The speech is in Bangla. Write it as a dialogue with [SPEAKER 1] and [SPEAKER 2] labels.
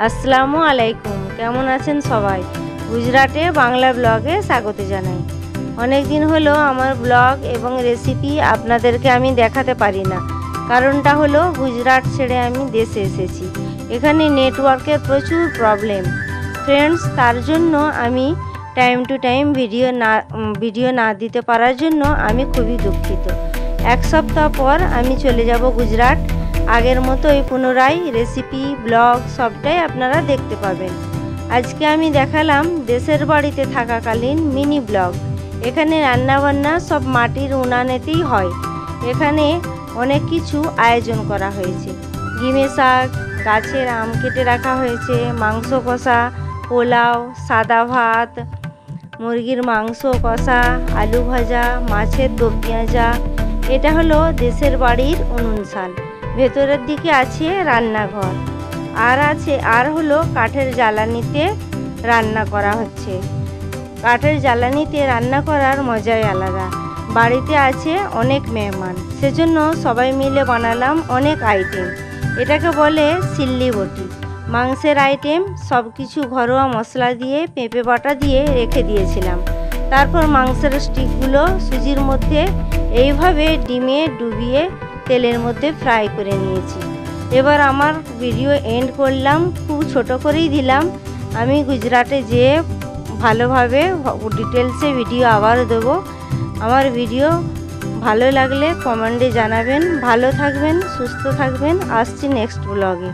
[SPEAKER 1] আসসালামু আলাইকুম। কেমন আছেন সবাই? গুজরাটে বাংলা ব্লগে স্বাগত জানাই। অনেক দিন হলো আমার ব্লগ এবং রেসিপি আপনাদেরকে আমি দেখাতে পারি না। কারণটা হলো গুজরাট ছেড়ে আমি দেশে এসেছি। এখানে নেটওয়ার্কের প্রচুর প্রবলেম ফ্রেন্ডস, তার জন্য আমি টাইম টু টাইম ভিডিও না দিতে পারার জন্য আমি খুবই দুঃখিত। এক সপ্তাহ পর আমি চলে যাব গুজরাট। আগের মতোই পুনরায় রেসিপি ব্লগ সবটাই আপনারা দেখতে পাবেন। আজকে আমি দেখালাম দেশের বাড়িতে থাকাকালীন মিনি ব্লগ। এখানে রান্নাবান্না সব মাটির উনানেতেই হয়। এখানে অনেক কিছু আয়োজন করা হয়েছে। গিমে শাক, গাছের আম কেটে রাখা হয়েছে, মাংস কষা, পোলাও, সাদা ভাত, মুরগির মাংস কষা, আলু ভাজা, মাছের দো পেঁয়াজা। এটা হলো দেশের বাড়ির উনুনশাল। ভেতরের দিকে আছে রান্নাঘর, আর হলো কাঠের জ্বালানিতে রান্না করা হচ্ছে। কাঠের জ্বালানিতে রান্না করার মজাই আলাদা। বাড়িতে আছে অনেক মেহমান, সেজন্য সবাই মিলে বানালাম অনেক আইটেম। এটাকে বলে সিল্লি বটি। মাংসের আইটেম সব কিছু ঘরোয়া মশলা দিয়ে পেঁপে বাটা দিয়ে রেখে দিয়েছিলাম। তারপর মাংসের স্টিকগুলো সুজির মধ্যে এইভাবে ডিমে ডুবিয়ে তেলের মধ্যে ফ্রাই করে নিয়েছি। এবার আমার ভিডিও এন্ড করলাম, খুব ছোট করেই দিলাম। আমি গুজরাটে যেয়ে ভালোভাবে ডিটেলসে ভিডিও আবার দেবো। আমার ভিডিও ভালো লাগলে কমেন্টে জানাবেন। ভালো থাকবেন, সুস্থ থাকবেন। আসছি নেক্সট ব্লগে।